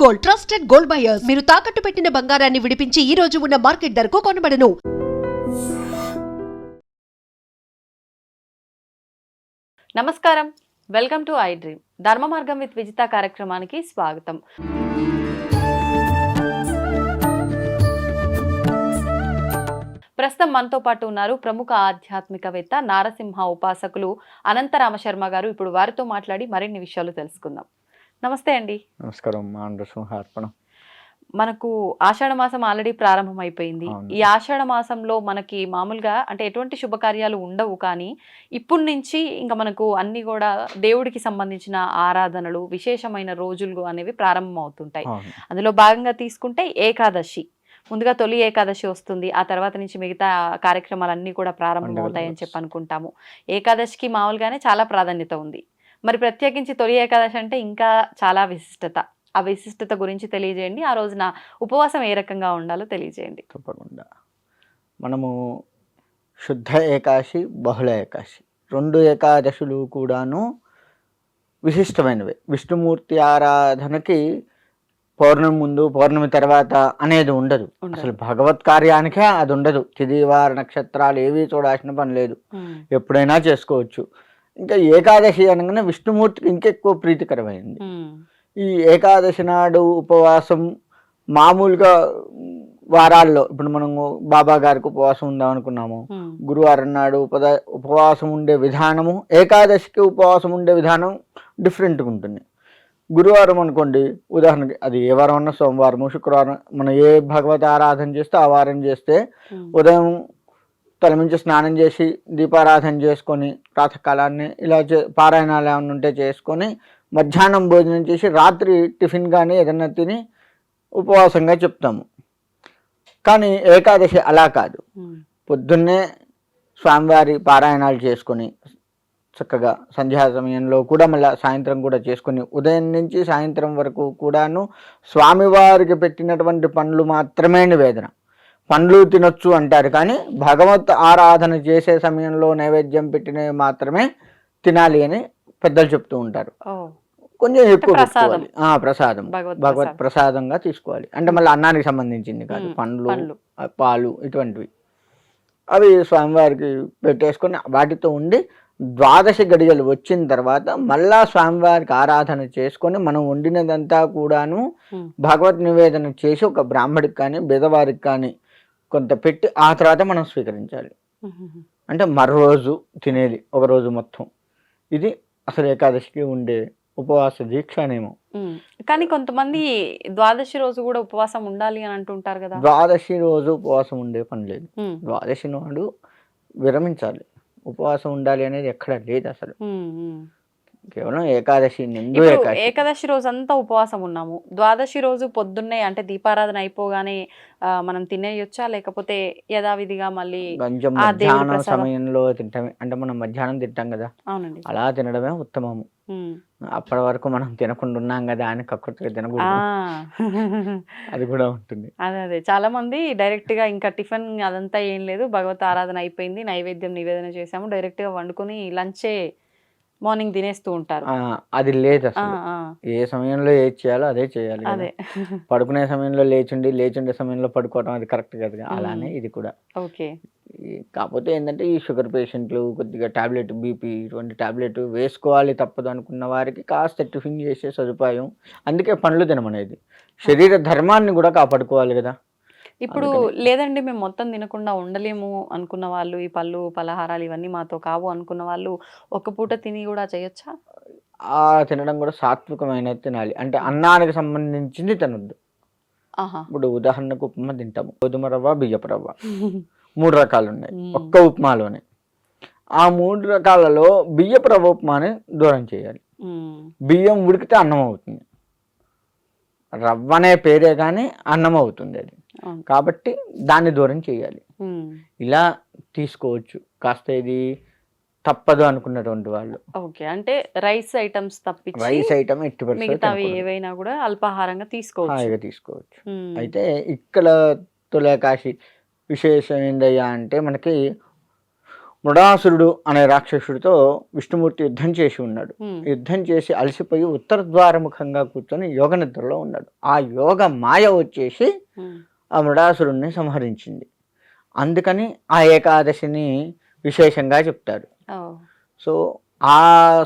Gold, trusted gold buyers. మీరు తాకట్టు పెట్టిన బంగారాన్ని విడిపించి ఈ రోజు ఉన్న మార్కెట్ ధరకు కొనబడను. నమస్కారం, వెల్కమ్ టు ఐ డ్రీమ్. ధర్మ మార్గం విత్ విజిత కార్యక్రమానికి స్వాగతం. ప్రస్తుతం మనతో పాటు ఉన్నారు ప్రముఖ ఆధ్యాత్మికవేత్త, నారసింహ ఉపాసకులు అనంతరామ శర్మ గారు. ఇప్పుడు వారితో మాట్లాడి మరిన్ని విషయాలు తెలుసుకుందాం. నమస్తే అండి. నమస్కారం. నరసింహార్పణం. మనకు ఆషాఢ మాసం ఆల్రెడీ ప్రారంభం అయిపోయింది. ఈ ఆషాఢ మాసంలో మనకి మామూలుగా అంటే ఎటువంటి శుభకార్యాలు ఉండవు, కానీ ఇప్పటి నుంచి ఇంకా మనకు అన్ని కూడా దేవుడికి సంబంధించిన ఆరాధనలు, విశేషమైన రోజులు అనేవి ప్రారంభం అవుతుంటాయి. అందులో భాగంగా తీసుకుంటే ఏకాదశి, ముందుగా తొలి ఏకాదశి వస్తుంది. ఆ తర్వాత నుంచి మిగతా కార్యక్రమాలన్నీ కూడా ప్రారంభం అవుతాయని చెప్పి అనుకుంటాము. ఏకాదశికి మామూలుగానే చాలా ప్రాధాన్యత ఉంది. మరి ప్రత్యేకించి తొలి ఏకాదశి అంటే ఇంకా చాలా విశిష్టత. ఆ విశిష్టత గురించి తెలియజేయండి. ఆ రోజున ఉపవాసం ఏ రకంగా ఉండాలో తెలియజేయండి. తప్పకుండా. మనము శుద్ధ ఏకాదశి, బహుళ ఏకాదశి, రెండు ఏకాదశులు కూడాను విశిష్టమైనవి. విష్ణుమూర్తి ఆరాధనకి పౌర్ణమి ముందు, పౌర్ణమి తర్వాత అనేది ఉండదు. అసలు భగవత్ కార్యానికే అది ఉండదు. తిదివార నక్షత్రాలు ఏవి చూడాల్సిన పని లేదు, ఎప్పుడైనా చేసుకోవచ్చు. ఇంకా ఏకాదశి అనగానే విష్ణుమూర్తికి ఇంకెక్కువ ప్రీతికరమైంది. ఈ ఏకాదశి నాడు ఉపవాసం మామూలుగా వారాల్లో ఇప్పుడు మనం బాబా గారికి ఉపవాసం ఉందాం అనుకున్నాము, గురువారం నాడు ఉపవాసం ఉండే విధానము, ఏకాదశికి ఉపవాసం ఉండే విధానం డిఫరెంట్గా ఉంటుంది. గురువారం అనుకోండి, ఉదాహరణకి అది ఏ వారం అన్నా, సోమవారము, శుక్రవారం, మనం ఏ భగవత్ ఆరాధన చేస్తే ఆ వారం చేస్తే ఉదయం తలమించి స్నానం చేసి దీపారాధన చేసుకొని ప్రాతకాలాన్ని ఇలా పారాయణాలు ఏమైనా ఉంటే చేసుకొని మధ్యాహ్నం భోజనం చేసి రాత్రి టిఫిన్ కానీ ఏదైనా తిని ఉపవాసంగా చెప్తాము. కానీ ఏకాదశి అలా కాదు. పొద్దున్నే స్వామివారి పారాయణాలు చేసుకొని చక్కగా సంధ్యా సమయంలో కూడా మళ్ళీ సాయంత్రం కూడా చేసుకొని ఉదయం నుంచి సాయంత్రం వరకు కూడాను స్వామివారికి పెట్టినటువంటి పండ్లు మాత్రమే నివేదన. పండ్లు తినొచ్చు అంటారు, కానీ భగవత్ ఆరాధన చేసే సమయంలో నైవేద్యం పెట్టినవి మాత్రమే తినాలి అని పెద్దలు చెప్తూ ఉంటారు. కొంచెం ఎక్కువ పెట్టుకోవాలి. ప్రసాదం భగవత్ ప్రసాదంగా తీసుకోవాలి. అంటే మళ్ళీ అన్నానికి సంబంధించింది కాదు, పండ్లు, పాలు ఇటువంటివి అవి స్వామివారికి పెట్టేసుకొని వాటితో ఉండి ద్వాదశి గడియలు వచ్చిన తర్వాత మళ్ళా స్వామివారికి ఆరాధన చేసుకొని మనం వండినదంతా కూడాను భగవత్ నివేదన చేసి ఒక బ్రాహ్మడికి కానీ బెదవారికి కానీ కొంత పెట్టి ఆ తర్వాత మనం స్వీకరించాలి. అంటే మరో రోజు తినేది ఒక రోజు మొత్తం. ఇది అసలు ఏకాదశికి ఉండే ఉపవాస దీక్ష నేమో. కానీ కొంతమంది ద్వాదశి రోజు కూడా ఉపవాసం ఉండాలి అని అంటుంటారు కదా. ద్వాదశి రోజు ఉపవాసం ఉండే పని లేదు. ద్వాదశి నాడు విరమించాలి. ఉపవాసం ఉండాలి అనేది ఎక్కడ లేదు అసలు. కేవలం ఏకాదశి నిండు ఏకాదశి రోజు అంతా ఉపవాసం ఉన్నాము, ద్వాదశి రోజు పొద్దున్నే అంటే దీపారాధన అయిపోగానే మనం తినేయొచ్చా, లేకపోతే యథావిధిగా మళ్ళీ కొంచెం మధ్యాహ్నం సమయంలో తింటామే? అంటే మనం మధ్యాహ్నం తింటాం కదా, అవునండి, అలా తినడమే ఉత్తమము. అప్పటి వరకు మనం తినకుండా ఉన్నాం కదా అని కక్కుర్తిగా తినకూడదు, అది కూడా ఉంటుంది. అదే చాలా మంది డైరెక్ట్ గా ఇంకా టిఫిన్ అదంతా ఏం లేదు, భగవత్ ఆరాధన అయిపోయింది, నైవేద్యం నివేదన చేసాము, డైరెక్ట్ గా వండుకొని లంచే మార్నింగ్ తినేస్తూ ఉంటారు. అది లేదు అసలు. ఏ సమయంలో ఏది చేయాలో అదే చేయాలి. అదే పడుకునే సమయంలో లేచుండే సమయంలో పడుకోవడం అది కరెక్ట్ కదా. అలానే ఇది కూడా. ఓకే. కాకపోతే ఏంటంటే ఈ షుగర్ పేషెంట్లు కొద్దిగా టాబ్లెట్, బీపీ ఇటువంటి టాబ్లెట్ వేసుకోవాలి తప్పదు అనుకున్న వారికి కాస్త టిఫిన్ చేసే సదుపాయం. అందుకే పండ్లు తినమనేది. శరీర ధర్మాన్ని కూడా కాపాడుకోవాలి కదా. ఇప్పుడు లేదండి మేము మొత్తం తినకుండా ఉండలేము అనుకున్న వాళ్ళు, ఈ పళ్ళు పలహారాలు ఇవన్నీ మాతో కావు అనుకున్న వాళ్ళు ఒక పూట తిని కూడా చేయొచ్చా? తినడం కూడా సాత్వికమైన తినాలి. అంటే అన్నానికి సంబంధించింది తినొద్దు. ఇప్పుడు ఉదాహరణకు ఉప్మా తింటాము, గోధుమ రవ్వ, బియ్యపు రవ్వ, 3 రకాలు ఉన్నాయి ఒక్క ఉప్మాలోనే. ఆ 3 రకాలలో బియ్యపు రవ్వ ఉప్మాని దూరం చేయాలి. బియ్యం ఉడికితే అన్నం అవుతుంది, రవ్వ అనే పేరే కానీ అన్నం అవుతుంది అది. కాబట్టి దాన్ని దూరం చేయాలి. ఇలా తీసుకోవచ్చు కాస్త. ఇది తప్పదు అనుకున్నటువంటి వాళ్ళు ఓకే. అంటే రైస్ ఐటమ్స్ తప్పించి రైస్ ఐటమ్ మిగతావి ఏవైనా కూడా అల్పాహారంగా తీసుకోవచ్చు. అయితే ఇక్కడ తొలి ఏకాదశి విశేషం ఏందయ్యా అంటే మనకి మృడాసురుడు అనే రాక్షసుడితో విష్ణుమూర్తి యుద్ధం చేసి ఉన్నాడు. యుద్ధం చేసి అలసిపోయి ఉత్తర ద్వారముఖంగా కూర్చొని యోగ నిద్రలో ఉన్నాడు. ఆ యోగ మాయ వచ్చేసి ఆ మృడాసురుడిని సంహరించింది. అందుకని ఆ ఏకాదశిని విశేషంగా చెప్తారు. సో ఆ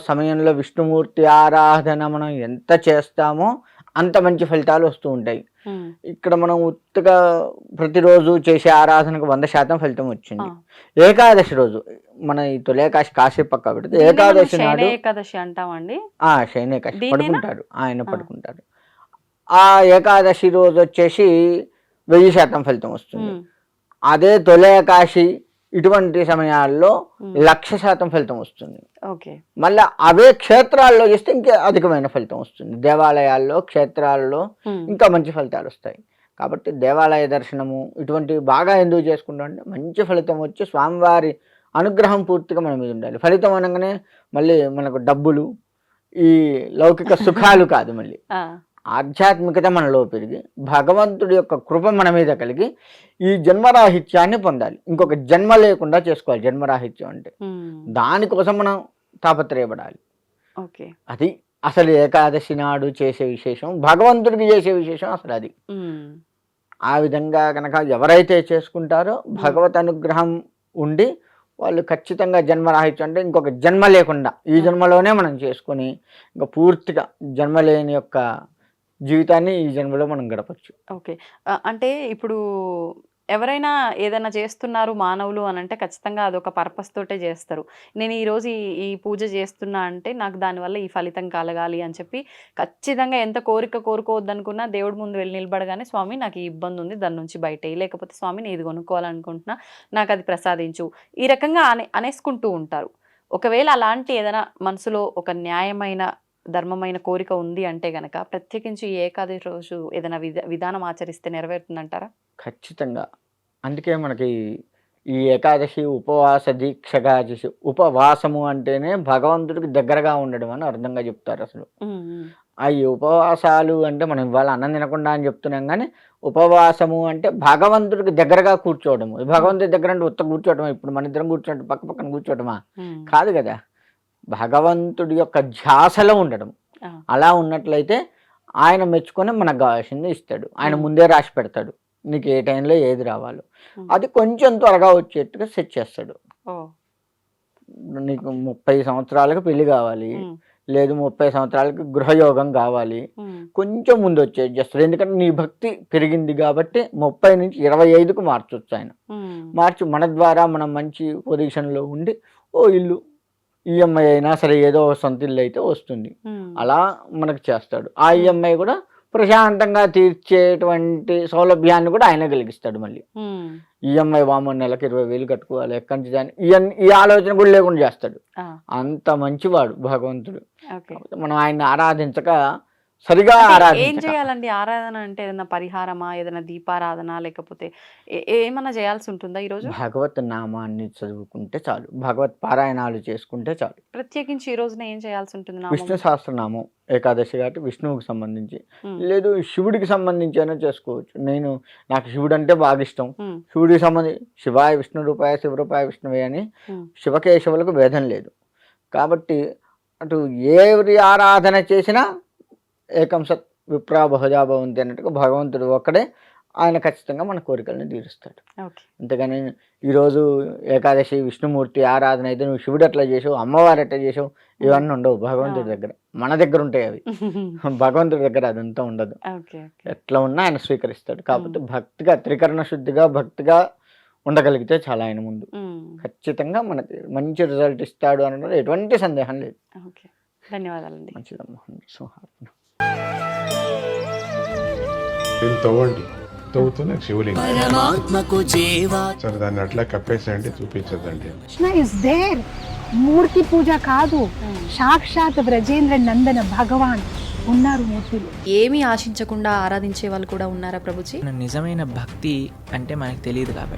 సమయంలో విష్ణుమూర్తి ఆరాధన మనం ఎంత చేస్తామో అంత మంచి ఫలితాలు వస్తూ ఉంటాయి. ఇక్కడ మనం ఉత్తగా ప్రతిరోజు చేసే ఆరాధనకు 100% ఫలితం వచ్చింది. ఏకాదశి రోజు మన ఈ తొలేకాశి కాశీ పక్క పెడితే ఏకాదశి నాడు ఏకాదశి అంటామండి. శయనేకాశి పడుకుంటారు, ఆయన పడుకుంటారు. ఆ ఏకాదశి రోజు వచ్చేసి 1000% ఫలితం వస్తుంది. అదే తొలేకాశి ఇటువంటి సమయాల్లో 1,00,000% ఫలితం వస్తుంది. మళ్ళీ అవే క్షేత్రాల్లో చేస్తే ఇంకా అధికమైన ఫలితం వస్తుంది. దేవాలయాల్లో, క్షేత్రాల్లో ఇంకా మంచి ఫలితాలు వస్తాయి. కాబట్టి దేవాలయ దర్శనము ఇటువంటివి బాగా ఎందుకు చేసుకుంటాం అంటే మంచి ఫలితం వచ్చి స్వామివారి అనుగ్రహం పూర్తిగా మన మీద ఉండాలి. ఫలితం అనగానే మళ్ళీ మనకు డబ్బులు, ఈ లౌకిక సుఖాలు కాదు, మళ్ళీ ఆధ్యాత్మికత మనలో పెరిగి భగవంతుడి యొక్క కృప మన మీద కలిగి ఈ జన్మరాహిత్యాన్ని పొందాలి. ఇంకొక జన్మ లేకుండా చేసుకోవాలి. జన్మరాహిత్యం అంటే దానికోసం మనం తాపత్రయపడాలి. అది అసలు ఏకాదశి నాడు చేసే విశేషం, భగవంతుడికి చేసే విశేషం అసలు అది. ఆ విధంగా కనుక ఎవరైతే చేసుకుంటారో భగవత్ అనుగ్రహం ఉండి వాళ్ళు ఖచ్చితంగా జన్మరాహిత్యం అంటే ఇంకొక జన్మ లేకుండా ఈ జన్మలోనే మనం చేసుకొని ఇంకా పూర్తిగా జన్మ లేని యొక్క జీవితాన్ని ఈ జన్మలో మనం గడపచ్చు. అంటే ఇప్పుడు ఎవరైనా ఏదైనా చేస్తున్నారు మానవులు అని అంటే ఖచ్చితంగా అదొక పర్పస్ తోటే చేస్తారు. నేను ఈరోజు ఈ పూజ చేస్తున్నా అంటే నాకు దానివల్ల ఈ ఫలితం కలగాలి అని చెప్పి ఖచ్చితంగా ఎంత కోరుకోవద్దనుకున్నా దేవుడి ముందు వెళ్ళి నిలబడగానే స్వామి నాకు ఈ ఇబ్బంది ఉంది, దాని నుంచి బయట లేకపోతే స్వామి నేను ఇది కొనుక్కోవాలనుకుంటున్నా, నాకు అది ప్రసాదించు, ఈ రకంగా అనేసుకుంటూ ఉంటారు. ఒకవేళ అలాంటి ఏదైనా మనసులో ఒక న్యాయమైన ధర్మమైన కోరిక ఉంది అంటే గనక ప్రత్యేకించి ఈ ఏకాదశి రోజు ఏదైనా విధానం ఆచరిస్తే నెరవేరుతుందంటారా? ఖచ్చితంగా. అందుకే మనకి ఈ ఏకాదశి ఉపవాస దీక్షగా చేసి, ఉపవాసము అంటేనే భగవంతుడికి దగ్గరగా ఉండడం అని అర్థంగా చెప్తారు. అసలు ఈ ఉపవాసాలు అంటే మనం ఇవాళ అన్నం తినకుండా అని చెప్తున్నాం, కానీ ఉపవాసము అంటే భగవంతుడికి దగ్గరగా కూర్చోవడము. భగవంతుడి దగ్గర అంటే ఉత్త కూర్చోవటమా? ఇప్పుడు మన ఇద్దరం కూర్చోవటం పక్క పక్కన కూర్చోవటమా? కాదు కదా. భగవంతుడి యొక్క ధ్యాసలో ఉండడం. అలా ఉన్నట్లయితే ఆయన మెచ్చుకొని మనకు కావాల్సింది ఇస్తాడు. ఆయన ముందే రాసి పెడతాడు నీకు ఏ టైంలో ఏది రావాలో. అది కొంచెం త్వరగా వచ్చేట్టుగా సెట్ చేస్తాడు. నీకు 30 సంవత్సరాలకు పెళ్లి కావాలి, లేదు 30 సంవత్సరాలకు గృహయోగం కావాలి, కొంచెం ముందు వచ్చేది చేస్తాడు. ఎందుకంటే నీ భక్తి పెరిగింది కాబట్టి 30 నుంచి 25కు మార్చొచ్చు ఆయన. మార్చి మన ద్వారా మనం మంచి పొజిషన్లో ఉండి ఇల్లు ఈఎంఐ అయినా సరే ఏదో సొంత ఇల్లు అయితే వస్తుంది. అలా మనకు చేస్తాడు. ఆ ఈఎంఐ కూడా ప్రశాంతంగా తీర్చేటువంటి సౌలభ్యాన్ని కూడా ఆయన కలిగిస్తాడు. మళ్ళీ ఈఎంఐ వామో నెలకు 20,000 కట్టుకోవాలి ఎక్కడి నుంచి దాన్ని ఈ ఆలోచన కూడా లేకుండా చేస్తాడు. అంత మంచివాడు భగవంతుడు. మనం ఆయన్ని ఆరాధించక సరిగా ఏం చేయాలండి? ఆరాధన అంటే ఏదైనా పరిహారమా, ఏదైనా దీపారాధన, లేకపోతే ఏమన్నా చేయాల్సి ఉంటుందా ఈరోజు? భగవత్ నామాన్ని చదువుకుంటే చాలు, భగవత్ పారాయణాలు చేసుకుంటే చాలు. ప్రత్యేకించి ఈ రోజున ఏం చేయాల్సి ఉంటుంది? విష్ణు సహస్రనామం ఏకాదశి కాబట్టి విష్ణువుకి సంబంధించి, లేదు శివుడికి సంబంధించి అయినా చేసుకోవచ్చు. నాకు శివుడు అంటే బాగా ఇష్టం. శివుడికి సంబంధించి శివాయ విష్ణు రూపాయ శివరూపాయ విష్ణువే అని శివకేశవులకు భేదం లేదు. కాబట్టి అటు ఎవరి ఆరాధన చేసినా ఏకం సత్ విప్రా బహుజా భవంతి అన్నట్టుగా భగవంతుడు ఒక్కడే, ఆయన ఖచ్చితంగా మన కోరికలను తీరుస్తాడు. అంతేగాని ఈరోజు ఏకాదశి విష్ణుమూర్తి ఆరాధన అయితే నువ్వు శివుడు ఎట్లా చేసావు, అమ్మవారు ఎట్లా చేసావు, ఇవన్నీ ఉండవు భగవంతుడి దగ్గర. మన దగ్గర ఉంటాయి అవి, భగవంతుడి దగ్గర అదంతా ఉండదు. ఎట్లా ఉన్నా ఆయన స్వీకరిస్తాడు. కాకపోతే భక్తిగా త్రికరణ శుద్ధిగా భక్తిగా ఉండగలిగితే చాలా ఆయన ముందు ఖచ్చితంగా మనకి మంచి రిజల్ట్ ఇస్తాడు అనడంలో ఎటువంటి సందేహం లేదు. ధన్యవాదాలండి. మంచిదమ్మా. తవ్వండి, తవ్వుతున్న శివలింగం సరే దాన్ని అట్లా కప్పేసేయండి, చూపించదండి. Krishna is there. మూర్తి పూజ కాదు, సాక్షాత్ బ్రజేంద్ర నందన భగవాన్ ఉన్నారు మూర్తిలో. ఏమీ ఆశించకుండా ఆరాధించే వాళ్ళు కూడా ఉన్నారా ప్రభుజీ? నిజమైన భక్తి అంటే మనకు తెలియదు కాబట్టి